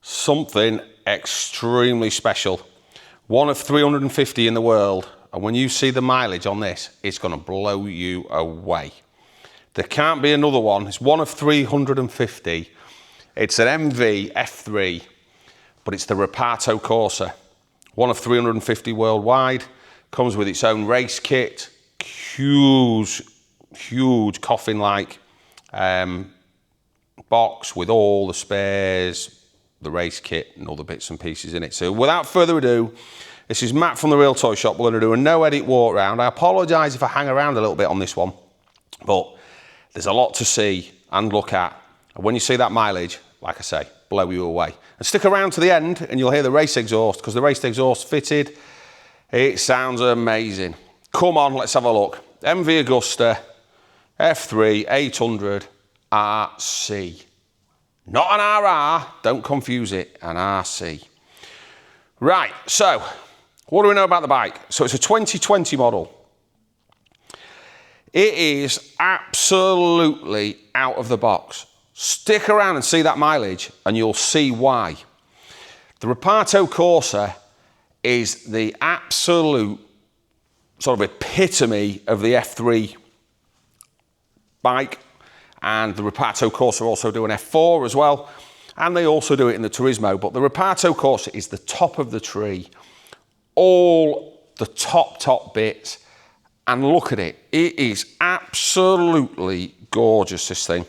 something extremely special. One of 350 in the world, and when you see the mileage on this, it's going to blow you away. There can't be another one. It's one of 350. It's an MV F3, but it's the Reparto Corse. One of 350 worldwide. Comes with its own race kit. Huge coffin-like box with all the spares, the race kit and all the bits and pieces in it. So without further ado, this is Matt from the Real Toy Shop. We're going to do a no edit walk round. I apologise if I hang around a little bit on this one, but there's a lot to see and look at. And when you see that mileage, like I say, blow you away. And stick around to the end and you'll hear the race exhaust, because the race exhaust fitted. It sounds amazing. Come on, let's have a look. MV Agusta F3 800 RC. Not an RR, don't confuse it, an RC. Right, so what do we know about the bike? So it's a 2020 model. It is absolutely out of the box. Stick around and see that mileage and you'll see why. The Reparto Corse is the absolute sort of epitome of the F3 bike, and the Reparto Corse also do an F4 as well, and they also do it in the Turismo, but the Reparto Corse is the top of the tree, all the top bits, and look at it. It is absolutely gorgeous, this thing.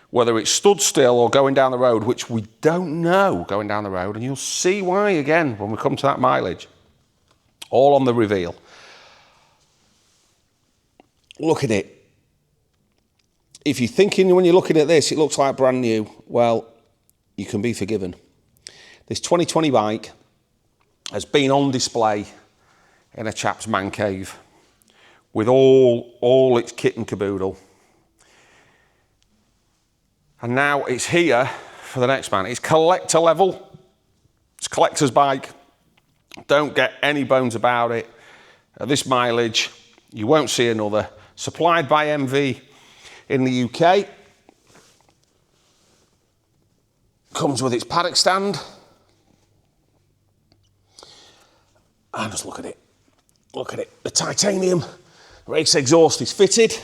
Whether it's stood still or going down the road, which we don't know going down the road, and you'll see why again when we come to that mileage. All on the reveal. Look at it. If you're thinking when you're looking at this, it looks like brand new, well, you can be forgiven. This 2020 bike has been on display in a chap's man cave with all its kit and caboodle. And now it's here for the next man. It's collector level. It's collector's bike. Don't get any bones about it. At this mileage, you won't see another. Supplied by MV in the UK. Comes with its paddock stand. And just look at it. Look at it. The titanium race exhaust is fitted.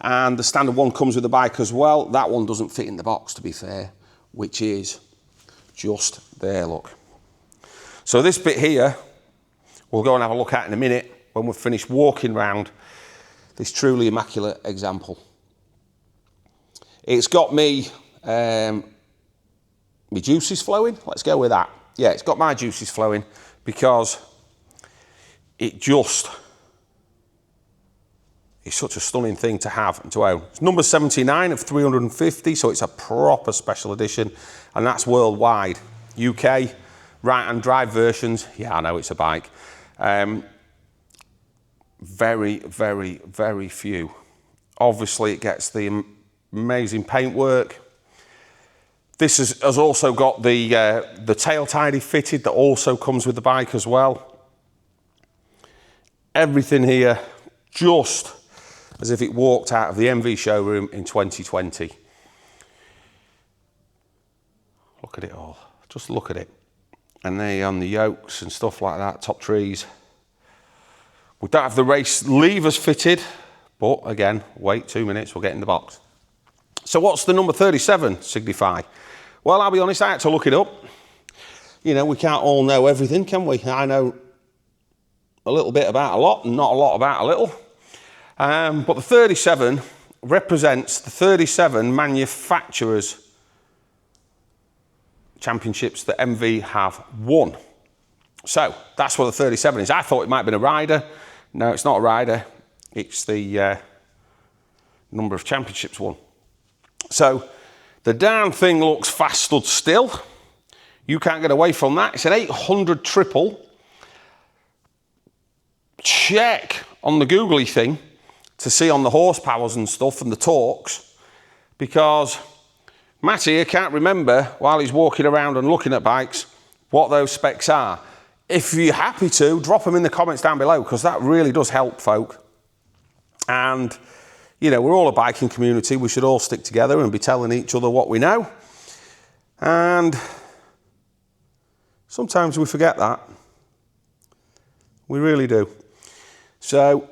And the standard one comes with the bike as well. That one doesn't fit in the box, to be fair, which is just there, look. So this bit here, we'll go and have a look at in a minute when we've finished walking around this truly immaculate example. It's got me, my juices flowing. Let's go with that. Yeah, it's got my juices flowing because it's such a stunning thing to have and to own. It's number 79 of 350, so it's a proper special edition, and that's worldwide. UK, right-hand drive versions, yeah, I know it's a bike. Very few. Obviously, it gets the amazing paintwork. This has also got the tail tidy fitted that also comes with the bike as well. Everything here just as if it walked out of the MV showroom in 2020. Look at it all, just look at it. And there on the yokes and stuff like that, top trees. We don't have the race levers fitted, but again, wait 2 minutes, we'll get in the box. So what's the number 37 signify? Well, I'll be honest, I had to look it up. You know, we can't all know everything, can we? I know a little bit about a lot and not a lot about a little. But the 37 represents the 37 manufacturers' championships that MV have won. So that's what the 37 is. I thought it might have been a rider. No, it's not a rider. It's the number of championships won. So the damn thing looks fast stood still. You can't get away from that. It's an 800 triple. Check on the googly thing to see on the horsepowers and stuff and the torques, because Matt here can't remember while he's walking around and looking at bikes what those specs are. If you're happy to, drop them in the comments down below, because that really does help folk. And, you know, we're all a biking community. We should all stick together and be telling each other what we know. And Sometimes we forget that. We really do. So,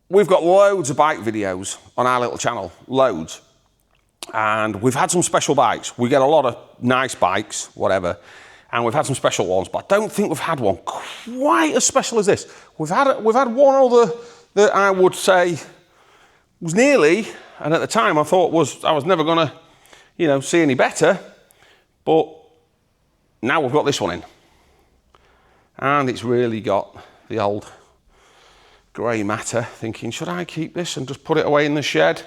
we've got loads of bike videos on our little channel, loads. And we've had some special bikes. We get a lot of nice bikes, whatever, and we've had some special ones, but I don't think we've had one quite as special as this. We've had one other that I would say was nearly, and at the time I thought I was never gonna, you know, see any better, but now we've got this one in. And it's really got the old grey matter, thinking, should I keep this and just put it away in the shed?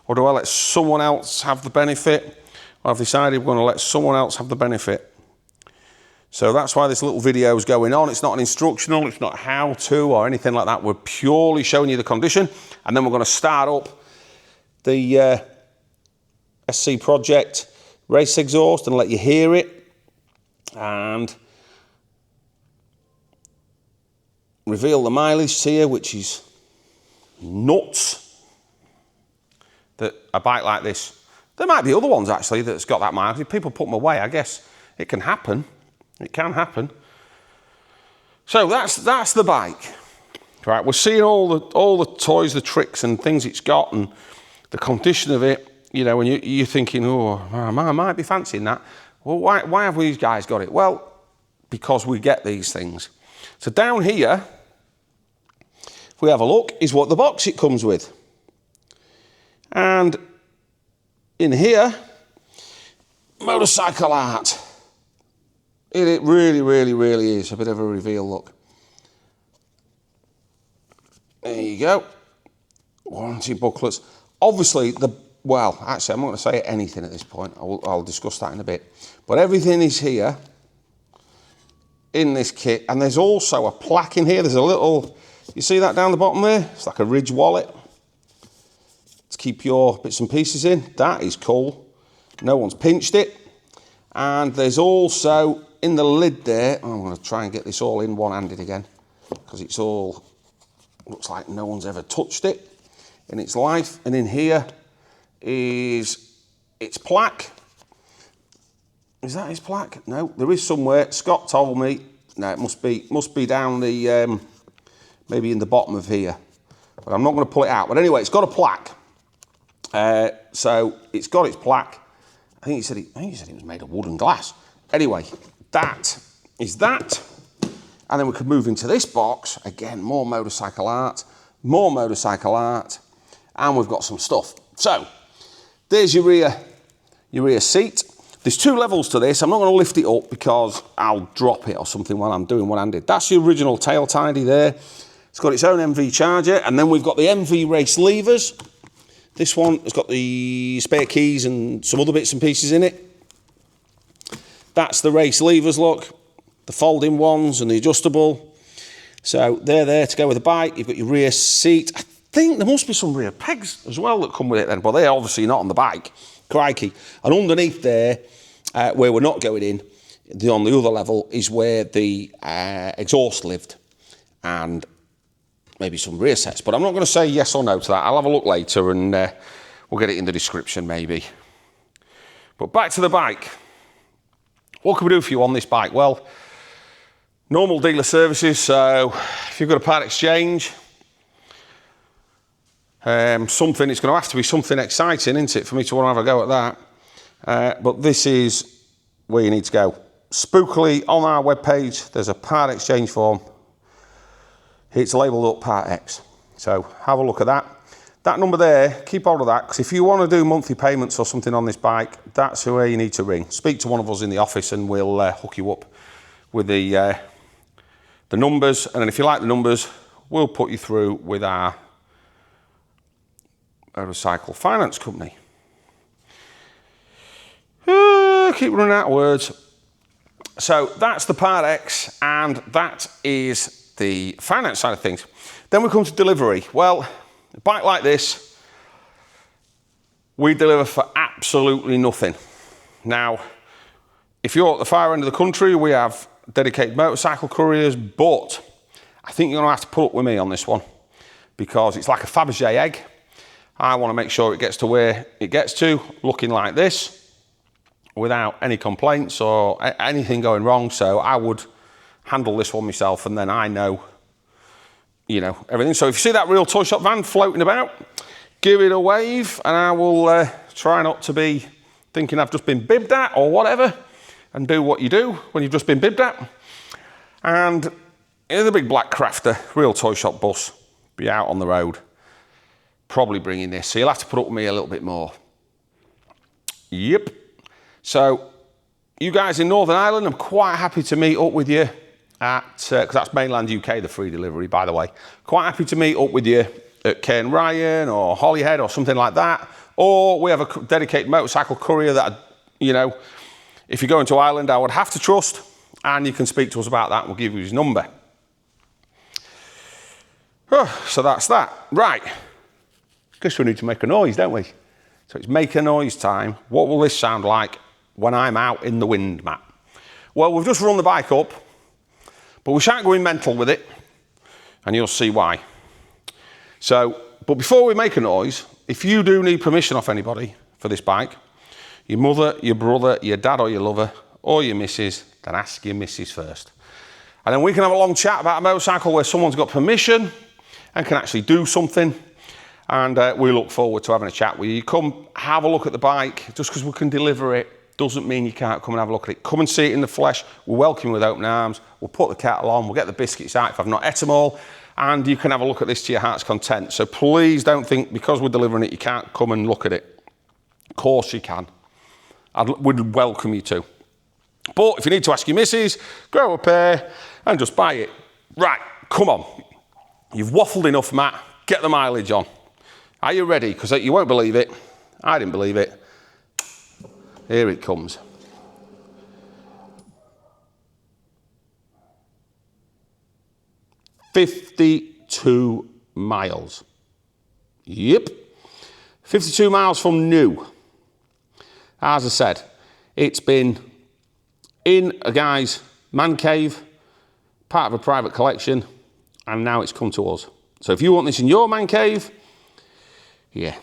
Or do I let someone else have the benefit? Well, I've decided we're going to let someone else have the benefit. So that's why this little video is going on. It's not an instructional, it's not how to or anything like that. We're purely showing you the condition. And then we're going to start up the SC Project race exhaust and let you hear it. And reveal the mileage to you, which is nuts. That a bike like this, there might be other ones actually that's got that mileage. If people put them away, I guess it can happen. It can happen. So that's the bike. Right, we're seeing all the toys, the tricks and things it's got and the condition of it, you know, and you're thinking, oh, I might be fancying that. Well, why have these guys got it? Well, because we get these things. So down here, if we have a look, is what the box it comes with. And in here, motorcycle art. It really, really, really is a bit of a reveal look. There you go. Warranty booklets. Obviously, well, actually, I'm not going to say anything at this point. I'll discuss that in a bit. But everything is here in this kit. And there's also a plaque in here. There's a little, you see that down the bottom there? It's like a Ridge wallet. To keep your bits and pieces in. That is cool. No one's pinched it. And there's also in the lid there, I'm going to try and get this all in one-handed again because it's all, looks like no one's ever touched it in its life. And in here is its plaque. Is that his plaque? No, there is somewhere. Scott told me. No, it must be down the, maybe in the bottom of here. But I'm not going to pull it out. But anyway, it's got a plaque. So it's got its plaque. I think he said it was made of wood and glass. Anyway, that is that. And then we could move into this box. Again, more motorcycle art, and we've got some stuff. So there's your rear seat. There's two levels to this. I'm not going to lift it up because I'll drop it or something while I'm doing one-handed. That's the original tail tidy there. It's got its own MV charger, and then we've got the MV race levers. This one has got the spare keys and some other bits and pieces in it. That's the race levers, look. The folding ones and the adjustable. So they're there to go with the bike. You've got your rear seat. I think there must be some rear pegs as well that come with it then, but they're obviously not on the bike. Crikey. And underneath there, where we're not going in, on the other level, is where the exhaust lived. And maybe some rear sets, but I'm not going to say yes or no to that. I'll have a look later and we'll get it in the description maybe. But back to the bike. What can we do for you on this bike? Well, normal dealer services, so if you've got a part exchange, it's going to have to be something exciting, isn't it, for me to want to have a go at that. But this is where you need to go. Spookily, on our webpage, there's a part exchange form. It's labelled up Part X. So have a look at that. That number there, keep hold of that, because if you want to do monthly payments or something on this bike, that's where you need to ring. Speak to one of us in the office and we'll hook you up with the numbers. And then if you like the numbers, we'll put you through with our motorcycle finance company. Keep running out of words. So that's the Part X, and that is the finance side of things. Then we come to delivery. Well, a bike like this, we deliver for absolutely nothing. Now, if you're at the far end of the country, we have dedicated motorcycle couriers, but I think you're gonna have to put up with me on this one because it's like a Fabergé egg. I wanna make sure it gets to where it gets to, looking like this. without any complaints or anything going wrong. So I would handle this one myself, and then I know, you know, everything. So if you see that real toy shop van floating about, give it a wave, and I will try not to be thinking I've just been bibbed at or whatever, and do what you do when you've just been bibbed at. And here's the big black crafter, real toy shop bus, be out on the road, probably bringing this. So you'll have to put up with me a little bit more. Yep. So you guys in Northern Ireland, I'm quite happy to meet up with you at, because that's mainland UK, the free delivery, by the way. Quite happy to meet up with you at Cairn Ryan or Holyhead or something like that. Or we have a dedicated motorcycle courier that, you know, if you're going to Ireland, I would have to trust, and you can speak to us about that. We'll give you his number. Oh, so that's that. Right. Guess we need to make a noise, don't we? So it's make a noise time. What will this sound like when I'm out in the wind, Matt? Well, we've just run the bike up, but we shan't go in mental with it, and you'll see why. So, but before we make a noise, if you do need permission off anybody for this bike, your mother, your brother, your dad or your lover, or your missus, then ask your missus first. And then we can have a long chat about a motorcycle where someone's got permission and can actually do something. And we look forward to having a chat with you. You come have a look at the bike. Just because we can deliver it doesn't mean you can't come and have a look at it. Come and see it in the flesh. We'll welcome you with open arms. We'll put the kettle on. We'll get the biscuits out if I've not ate them all. And you can have a look at this to your heart's content. So please don't think because we're delivering it, you can't come and look at it. Of course you can. We'd welcome you to. But if you need to ask your missus, grow a pair and just buy it. Right, come on. You've waffled enough, Matt. Get the mileage on. Are you ready? Because you won't believe it. I didn't believe it. Here it comes. $52 miles. Yep. 52 miles from new. As I said, it's been in a guy's man cave, part of a private collection, and now it's come to us. So if you want this in your man cave, yeah.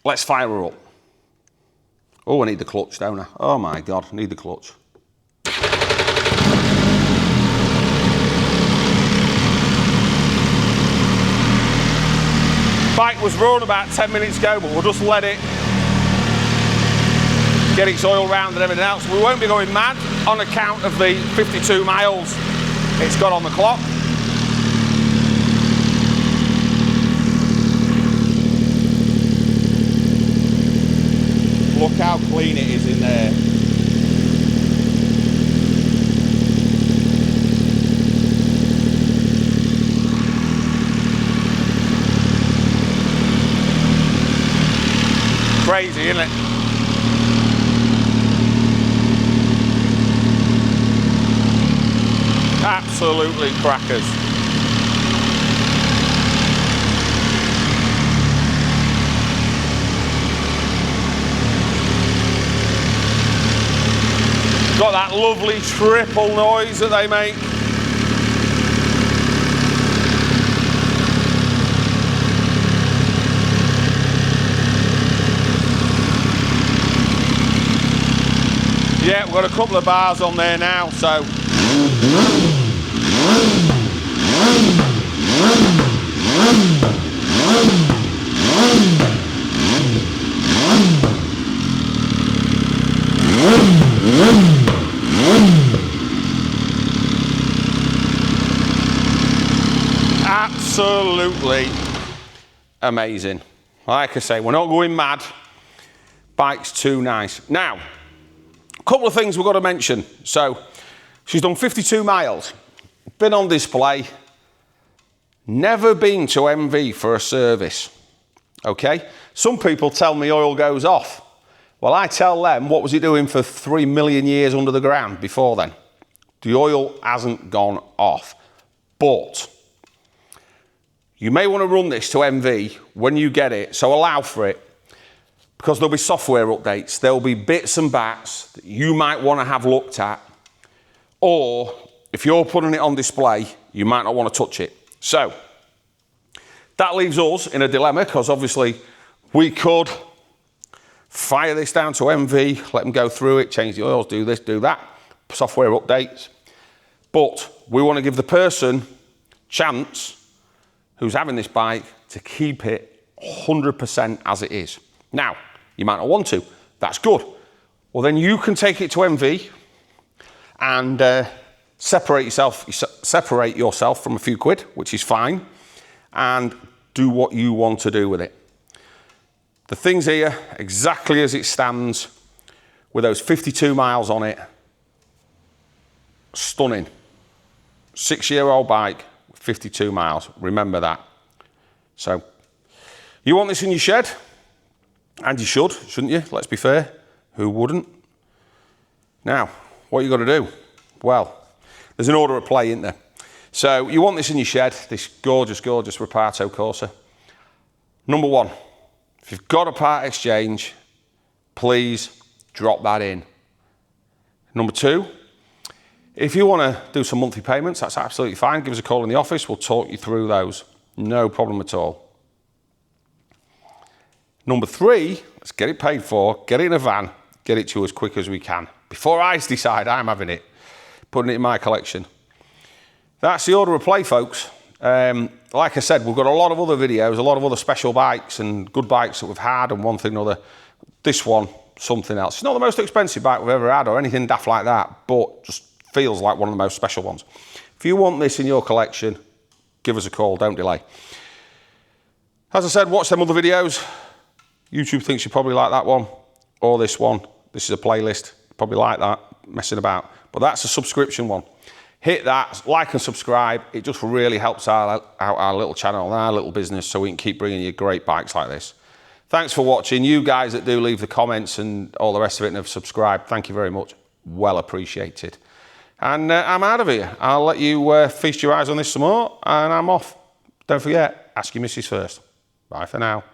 Let's fire her up. Oh, I need the clutch, don't I? Oh my God, I need the clutch. Bike was run about 10 minutes ago, but we'll just let it get its oil round and everything else. We won't be going mad on account of the 52 miles it's got on the clock. Look how clean it is in there. Crazy, isn't it? Absolutely crackers. Got that lovely triple noise that they make. Yeah, we've got a couple of bars on there now, so. Absolutely amazing. Like I say, we're not going mad. Bike's too nice. Now, a couple of things we've got to mention. So, she's done 52 miles, been on display, never been to MV for a service, okay? Some people tell me oil goes off. Well, I tell them, what was it doing for 3 million years under the ground before then? The oil hasn't gone off. But you may want to run this to MV when you get it, so allow for it, because there'll be software updates. There'll be bits and bats that you might want to have looked at, or if you're putting it on display, you might not want to touch it. So that leaves us in a dilemma, because obviously we could fire this down to MV, let them go through it, change the oils, do this, do that, software updates. But we want to give the person chance who's having this bike to keep it 100% as it is. Now, you might not want to, that's good. Well, then you can take it to MV and separate yourself from a few quid, which is fine, and do what you want to do with it. The thing's here exactly as it stands with those 52 miles on it. Stunning. 6-year-old bike with 52 miles. Remember that. So you want this in your shed, and you should, shouldn't you? Let's be fair. Who wouldn't? Now, what you got to do? Well, there's an order of play, isn't there? So you want this in your shed, this gorgeous, gorgeous Reparto Corse. Number one, if you've got a part exchange, please drop that in. Number two, if you want to do some monthly payments, that's absolutely fine. Give us a call in the office. We'll talk you through those. No problem at all. Number three, let's get it paid for, get it in a van, get it to you as quick as we can. Before I decide I'm having it, putting it in my collection. That's the order of play, folks. Like I said, we've got a lot of other videos, a lot of other special bikes and good bikes that we've had and one thing or another. This one, something else. It's not the most expensive bike we've ever had or anything daft like that, but just feels like one of the most special ones. If you want this in your collection, give us a call, don't delay. As I said, watch them other videos. YouTube thinks you probably like that one or this one. This is a playlist, probably like that, messing about. But that's a subscription one. Hit that, like and subscribe. It just really helps out our little channel and our little business so we can keep bringing you great bikes like this. Thanks for watching. You guys that do leave the comments and all the rest of it and have subscribed, thank you very much. Well appreciated. And I'm out of here. I'll let you feast your eyes on this some more and I'm off. Don't forget, ask your missus first. Bye for now.